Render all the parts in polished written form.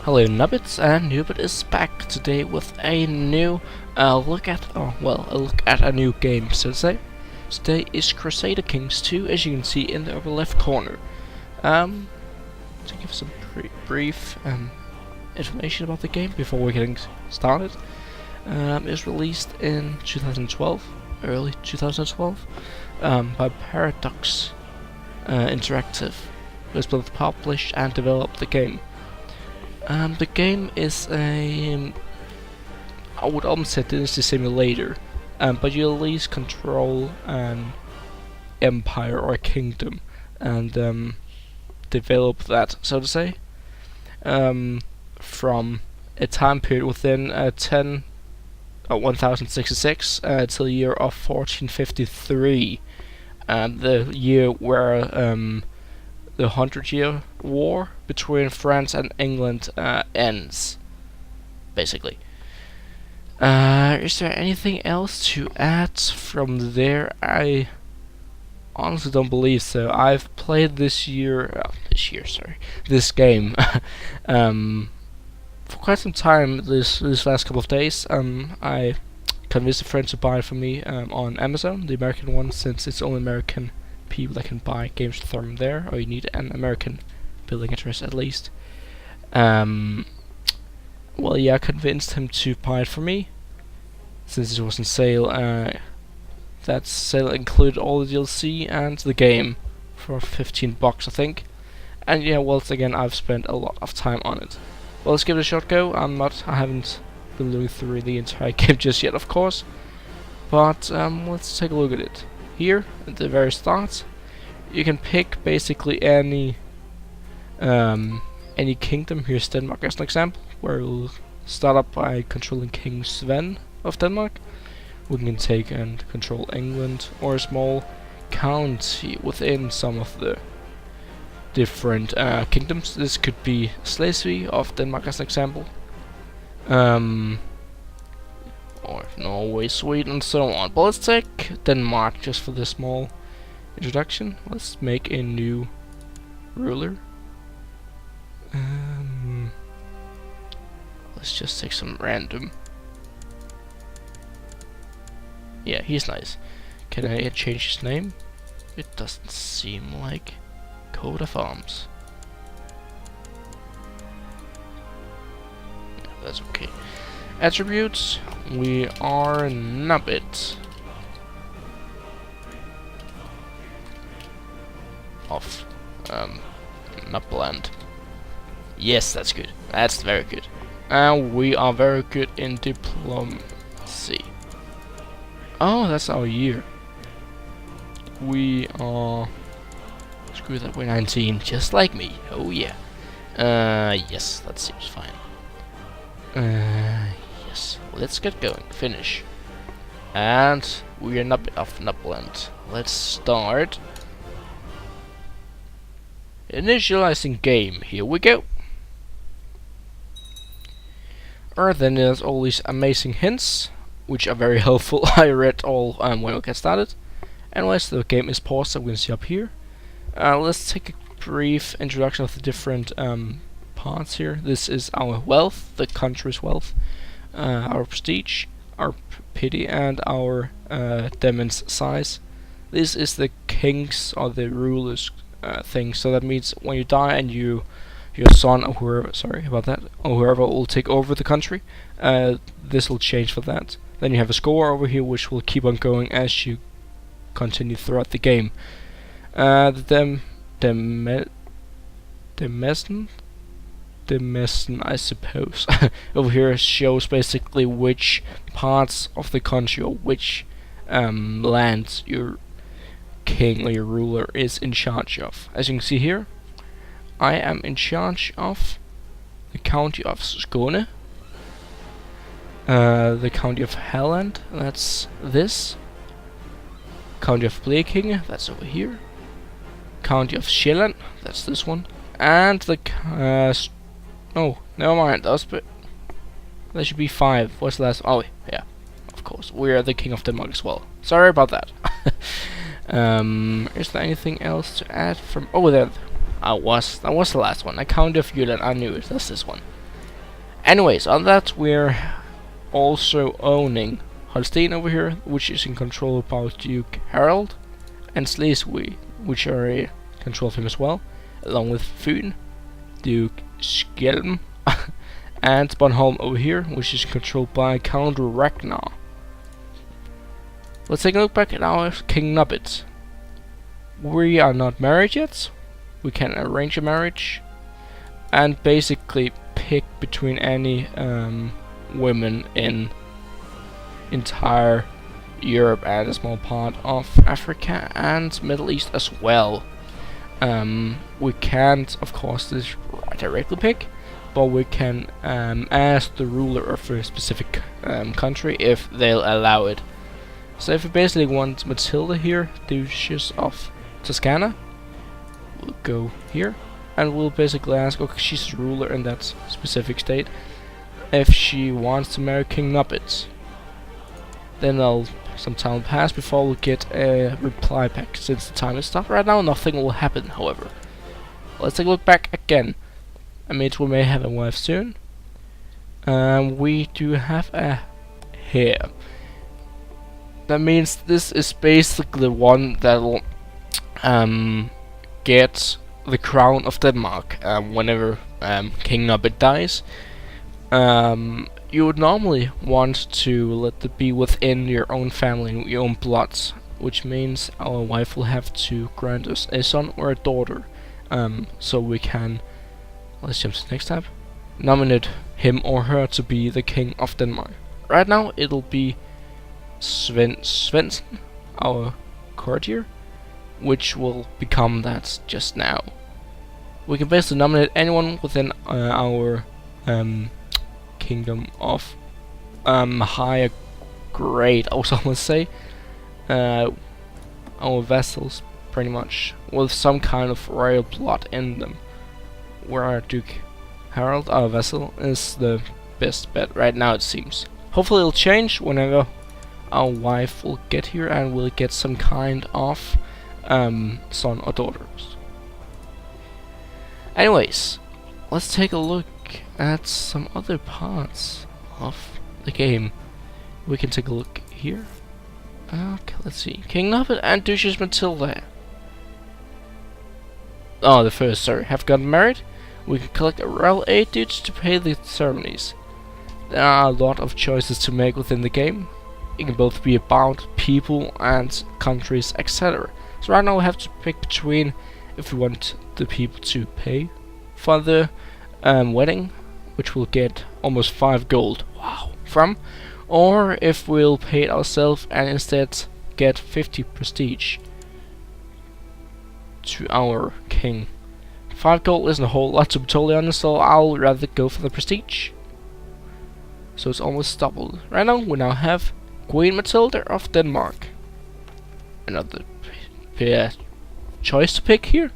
Hello Nubits, and Nubit is back today with a new look at a new game, so to say. Today is Crusader Kings II, as you can see in the upper left corner. To give some brief information about the game before we're getting started. It was released in 2012, early 2012, by Paradox Interactive, who has both published and developed the game. The game is I would almost say dynasty simulator, but you at least control an empire or a kingdom and develop that, so to say, from a time period within 1066 till the year of 1453, the year where the 100-Year War between France and England ends, basically. Is there anything else to add from there? I honestly don't believe so. I've played this game for quite some time this last couple of days. I convinced a friend to buy it for me on Amazon, the American one, since it's only American people that can buy games from there, or you need an American billing address at least. Well, yeah, I convinced him to buy it for me since it was on sale. That sale included all the DLC and the game for $15, I think. And yeah, once again, I've spent a lot of time on it. Well, let's give it a shot go. I haven't been looking through the entire game just yet, of course, but let's take a look at it. Here, at the very start, you can pick basically any kingdom. Here's Denmark as an example, where we'll start up by controlling King Sven of Denmark. We can take and control England, or a small county within some of the different kingdoms. This could be Slesvig of Denmark as an example, or Norway, Sweden, and so on. But let's take Denmark just for this small introduction. Let's make a new ruler. Let's just take some random. Yeah, he's nice. Can I change his name? It doesn't seem like. Coat of arms. Yeah, that's okay. Attributes. We are Nubit of Nubland. Yes, that's good. That's very good. And we are very good in diplomacy. Oh, that's our year. We are... Screw that, we're 19, just like me. Oh yeah. Yes, that seems fine. Yes, let's get going. Finish. And we are Nubit of Nubland. Let's start. Initializing game. Here we go. Then there's all these amazing hints, which are very helpful. I read all when we get started. Anyways, the game is paused, so we can see up here. Let's take a brief introduction of the different parts here. This is our wealth, the country's wealth, our prestige, our pity, and our demon's size. This is the king's or the ruler's thing. So that means when you die and your son or whoever, sorry about that, or whoever will take over the country, this will change for that. Then you have a score over here, which will keep on going as you continue throughout the game. The Demesne, I suppose, over here shows basically which parts of the country or which lands your king or your ruler is in charge of. As you can see here, I am in charge of the county of Skåne, the county of Halland, that's this, county of Blekinge, that's over here, county of Sjælland, that's this one, and the oh, never mind, there should be 5. What's the last? Oh yeah, of course, we are the king of Denmark as well. Sorry about that. Is there anything else to add from? Oh, that was the last one. A county of Jylland. I knew it. That's this one. Anyways, on that we're also owning Holstein over here, which is in control by Duke Harald, and Schleswig, which are in control of him as well, along with Fyn, Duke Skjelm, and Bornholm over here, which is controlled by Count Ragnar. Let's take a look back at our King Nubit. We are not married yet. We can arrange a marriage and basically pick between any women in entire Europe and a small part of Africa and Middle East as well. We can't, of course, directly pick, but we can ask the ruler of a specific country if they'll allow it. So if we basically want Matilda here, Duchess of Toscana, we'll go here and we'll basically ask, okay, she's the ruler in that specific state, if she wants to marry King Nubit. Then some time will pass before we get a reply back. Since the time is stopped right now, nothing will happen, however. Let's take a look back again. I mean, we may have a wife soon. We do have a heir. That means this is basically the one that'll get the crown of Denmark whenever King Nubit dies. You would normally want to let it be within your own family, your own bloods, which means our wife will have to grant us a son or a daughter, so we can, let's jump to the next tab, nominate him or her to be the king of Denmark. Right now it'll be Svensson, our courtier, which will become that just now. We can basically nominate anyone within our kingdom of higher grade, I would almost say. Our vassals, pretty much, with some kind of royal blood in them. Where our Duke Harald, our vassal, is the best bet right now, it seems. Hopefully it'll change whenever our wife will get here and we'll get some kind of son or daughters. Anyways, let's take a look at some other parts of the game. We can take a look here. Okay, let's see. King Nubit and Duchess Matilda. Oh, the first, sorry, have gotten married. We can collect a royal aid dues to pay the ceremonies. There are a lot of choices to make within the game. It can both be about people and countries, etc. So right now we have to pick between if we want the people to pay for the wedding, which we'll get almost 5 gold, wow, from, or if we'll pay it ourselves and instead get 50 prestige to our king. 5 gold isn't a whole lot, to be totally honest, so I'll rather go for the prestige. So it's almost doubled. Right now we now have Queen Matilda of Denmark. Another choice to pick here.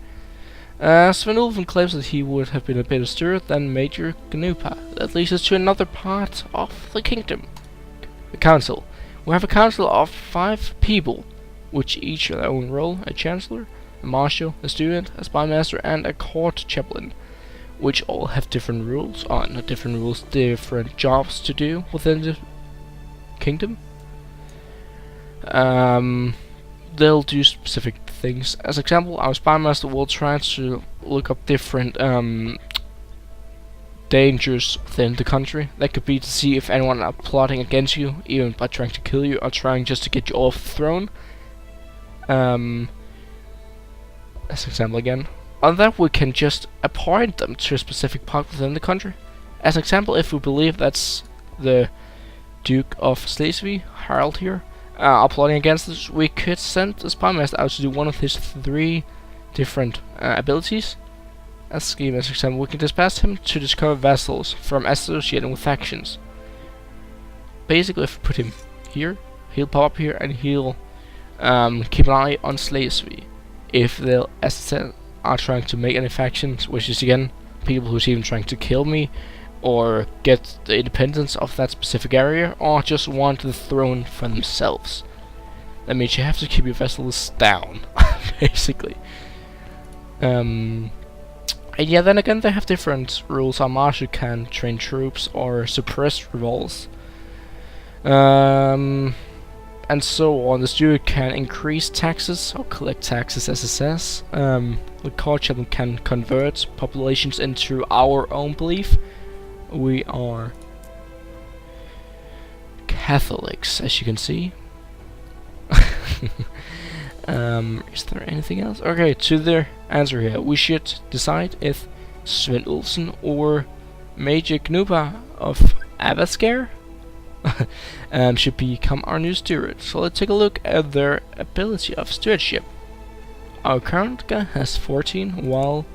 Sven Ulven claims that he would have been a better steward than Major Gnupa. That leads us to another part of the kingdom. The council. We have a council of 5 people, which each have their own role: a chancellor, a marshal, a student, a spymaster, and a court chaplain, which all have different rules, not different rules, different jobs to do within the kingdom. They'll do specific things. As example, our spymaster will try to look up different dangers within the country. That could be to see if anyone are plotting against you, even by trying to kill you or trying just to get you off the throne. As example again. On that, we can just appoint them to a specific part within the country. As example, if we believe that's the Duke of Schleswig, Harald here, are plotting against us, we could send the spymaster out to do one of his 3 different abilities. As example, we can dispatch him to discover vessels from associating with factions. Basically, if we put him here, he'll pop up here and he'll keep an eye on Schleswig. If they'll, as I said, are trying to make any factions, which is again people who's even trying to kill me or get the independence of that specific area, or just want the throne for themselves. That means you have to keep your vessels down, basically. And yeah, then again, they have different rules. Our marshal can train troops or suppress revolts. And so on. The steward can increase taxes or collect taxes, as it says. The culture can convert populations into our own belief. We are Catholics, as you can see. Is there anything else? Okay, to the answer here. We should decide if Sven Olsen or Major Gnuba of Avaskar should become our new steward. So let's take a look at their ability of stewardship. Our current guy has 14, while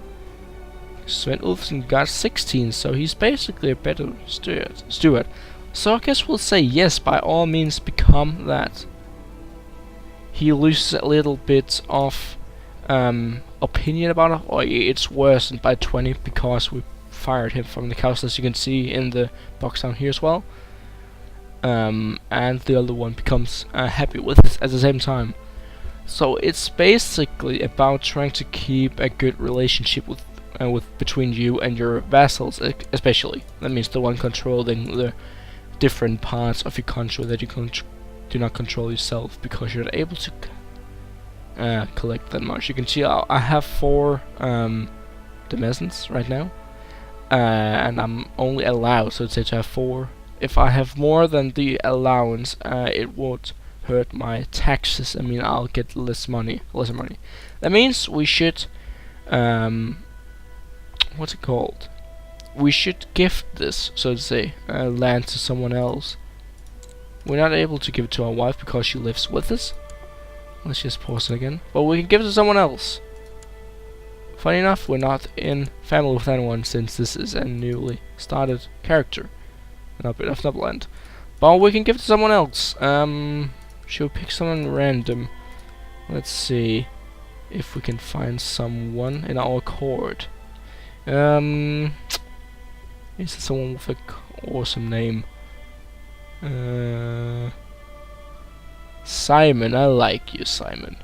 Sven Olsen got 16, so he's basically a better steward. So I guess we'll say yes, by all means become that. He loses a little bit of opinion about it, or it's worsened by 20 because we fired him from the castle, as you can see in the box down here as well. And the other one becomes happy with it at the same time. So it's basically about trying to keep a good relationship with between you and your vassals, especially. That means the one controlling the different parts of your country that you do not control yourself, because you're not able to collect that much. You can see I have 4 demesnes right now, and I'm only allowed, so to have 4. If I have more than the allowance, it would hurt my taxes. I mean, I'll get lesser money. That means we should, what's it called? We should gift this, so to say, land to someone else. We're not able to give it to our wife because she lives with us. Let's just pause it again. But we can give it to someone else. Funny enough, we're not in family with anyone, since this is a newly started character. Nubit of Nubland. But we can give it to someone else. Should we pick someone random? Let's see if we can find someone in our court. Is there someone with an awesome name? Simon, I like you, Simon.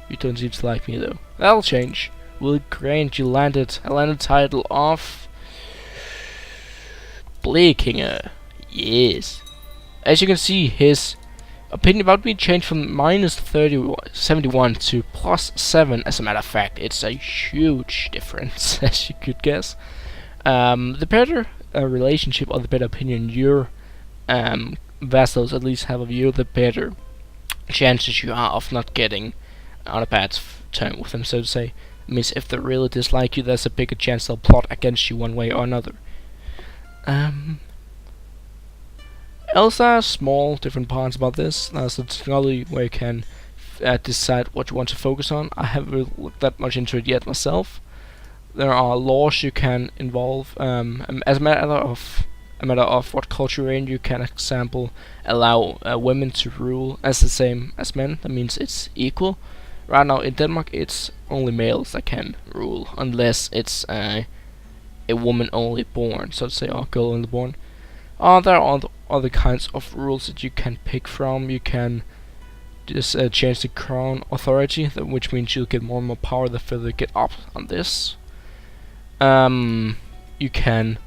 You don't seem to like me though. That'll change. Will grant you a landed title of Blekinger. Yes. As you can see, his opinion about me changed from -71 to +7. As a matter of fact, it's a huge difference, as you could guess. The better relationship, or the better opinion your vassals at least have of you, the better chances you are of not getting on a bad term with them, so to say. It means if they really dislike you, there's a bigger chance they'll plot against you one way or another. Also, small different parts about this. There's the technology where you can decide what you want to focus on. I haven't looked that much into it yet myself. There are laws you can involve. As a matter of what culture you're in, you can, example, allow women to rule as the same as men. That means it's equal. Right now in Denmark, it's only males that can rule, unless it's a woman only born, so to say, or girl only born. There are other kinds of rules that you can pick from. You can just change the crown authority, which means you'll get more and more power the further you get up on this. You can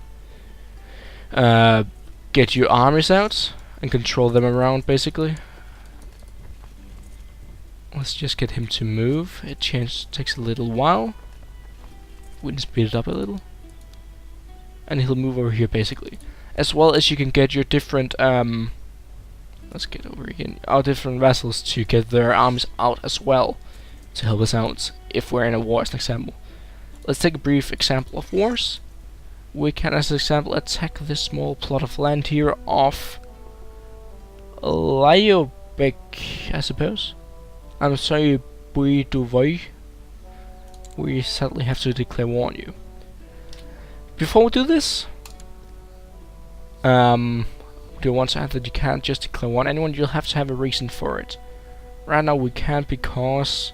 get your armies out and control them around, basically. Let's just get him to move. It takes a little while. We can speed it up a little. And he'll move over here, basically. As well as you can get your different, let's get over again, our different vassals to get their armies out as well, to help us out if we're in a war, as an example. Let's take a brief example of wars. We can, as an example, attack this small plot of land here of Lyobek, I suppose. I'm sorry, we sadly have to declare war on you. Before we do this, do you want to add that you can't just declare war on anyone? You'll have to have a reason for it. Right now we can't because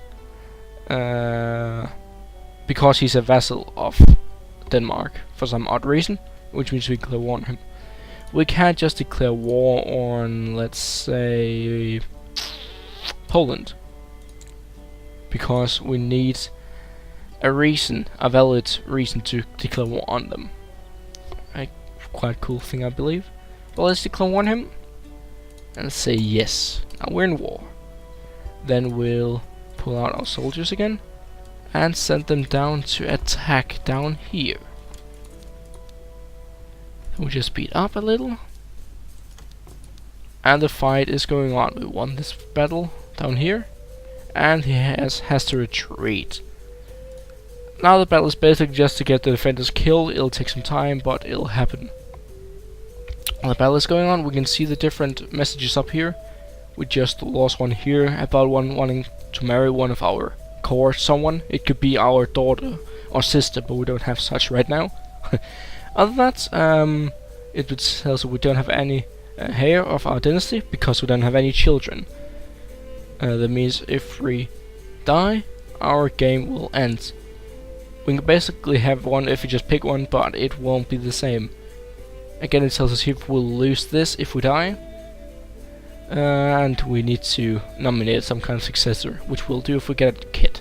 he's a vassal of Denmark for some odd reason, which means we declare war on him. We can't just declare war on, let's say, Poland, because we need a valid reason to declare war on them. A quite cool thing, I believe. Well, let's declare war on him and say yes. Now we're in war. Then we'll pull out our soldiers again and send them down to attack down here. We'll just speed up a little. And the fight is going on. We won this battle down here. And he has to retreat. Now the battle is basically just to get the defenders killed. It'll take some time, but it'll happen. While the battle is going on, we can see the different messages up here. We just lost one here about one wanting to marry one of our court someone. It could be our daughter or sister, but we don't have such right now. Other than that, it would tell us we don't have any heir of our dynasty because we don't have any children. That means if we die, our game will end. We can basically have one if we just pick one, but it won't be the same. Again, it tells us if we'll lose this if we die. And we need to nominate some kind of successor, which we'll do if we get a kid.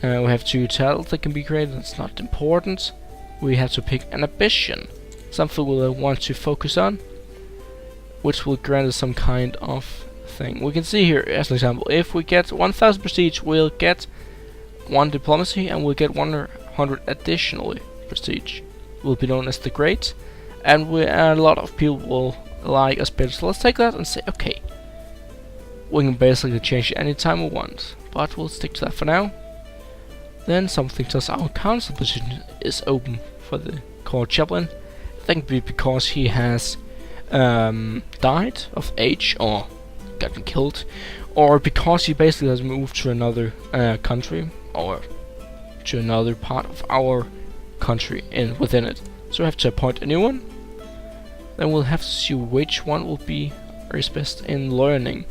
We have 2 titles that can be created, that's not important. We have to pick an ambition, something we'll want to focus on, which will grant us some kind of thing. We can see here, as an example, if we get 1000 prestige, we'll get 1 diplomacy, and we'll get 100 additionally prestige. We'll be known as the Great, and a lot of people will like us better. So let's take that and say, okay, we can basically change it anytime we want, but we'll stick to that for now. Then something tells our council position is open for the court chaplain. I think because he has died of age or gotten killed, or because he basically has moved to another country or to another part of our country within it. So we have to appoint a new one. Then we'll have to see which one will be best in learning.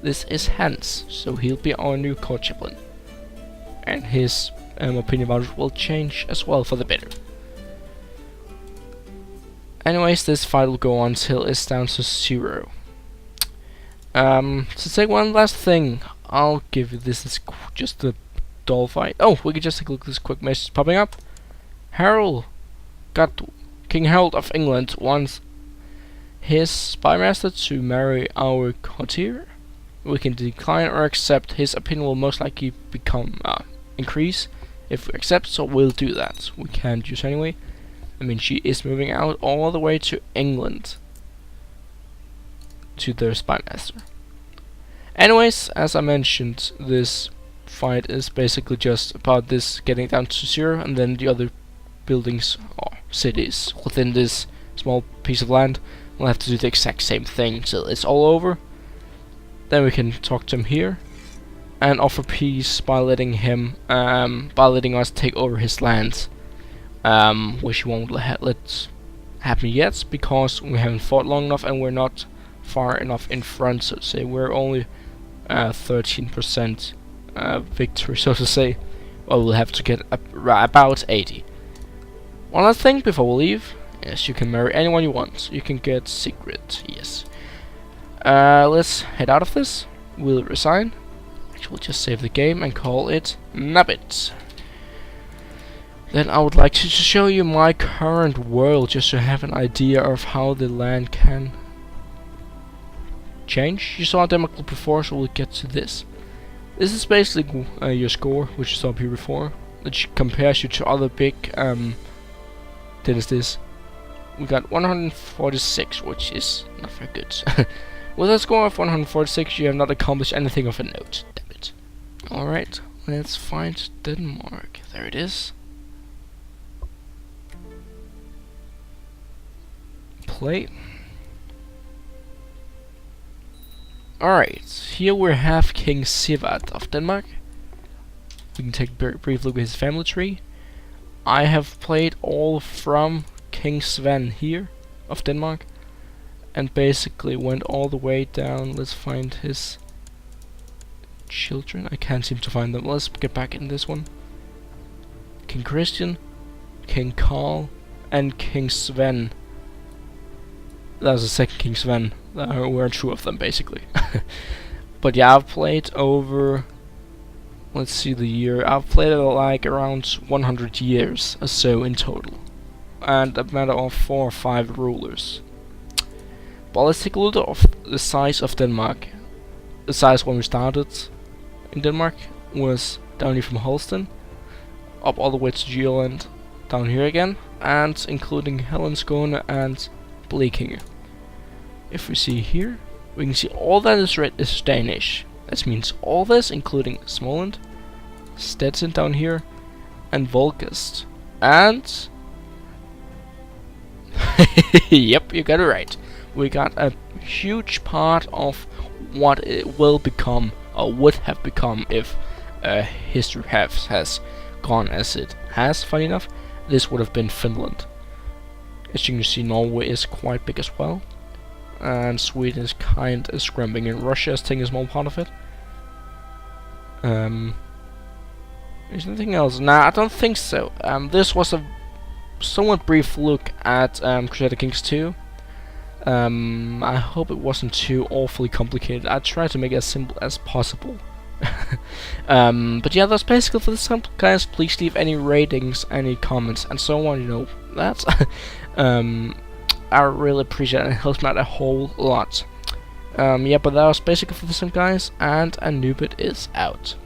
This is Hans, so he'll be our new court chaplain. And his opinion about it will change as well for the better. Anyways, this fight will go on until it's down to 0. To say one last thing, I'll give you this is just a dull fight. Oh, we can just take a look at this quick message popping up. King Harold of England wants his spymaster to marry our courtier. We can decline or accept. His opinion will most likely become increase if we accept, so we'll do that. We can't use anyway. I mean, she is moving out all the way to England to their spymaster. Anyways, as I mentioned, this fight is basically just about this getting down to 0, and then the other buildings or cities within this small piece of land will have to do the exact same thing till it's all over. Then we can talk to him here and offer peace by letting us take over his lands, which won't let happen yet because we haven't fought long enough and we're not far enough in front, so to say. We're only 13% victory, so to say. Well, we'll have to get about 80. One last thing before we leave. Yes, you can marry anyone you want. You can get secret, yes. Let's head out of this. We'll resign. Actually, we'll just save the game and call it Nubits. Then I would like to show you my current world, just to have an idea of how the land can change. You saw a demo clip before, so we'll get to this. This is basically your score, which you saw here before, which compares you to other big dynasties. We got 146, which is not very good. With a score of 146, you have not accomplished anything of a note. Damn it. Alright, let's find Denmark. There it is. Play. Alright, here we have King Sivat of Denmark. We can take a brief look at his family tree. I have played all from King Sven here of Denmark, and basically went all the way down. Let's find his children. I can't seem to find them. Let's get back in this one. King Christian, King Carl, and King Sven. That was the second King Sven. There were 2 of them basically. But yeah, I've played over let's see the year. I've played it like around 100 years or so in total, and a matter of 4 or 5 rulers. But let's take a look at the size of Denmark. The size when we started in Denmark was down here from Holsten, up all the way to Geoland, down here again, and including Hellenskåne and Blekinge. If we see here, we can see all that is red is Danish. That means all this, including Småland, Stettin down here, and Volkest. And yep, you got it right. We got a huge part of what it will become, or would have become, if history has gone as it has. Funny enough, this would have been Finland. As you can see, Norway is quite big as well, and Sweden is kind of scrambling, and Russia is taking a small part of it. Is anything else? Nah, I don't think so. This was a somewhat brief look at Crusader Kings II. I hope it wasn't too awfully complicated. I tried to make it as simple as possible. But yeah, that's basically for this time, guys. Please leave any ratings, any comments, and so on. You know, that's I really appreciate it. It helps me out a whole lot. Yeah, but that was basically for this time, guys. And Anubit is out.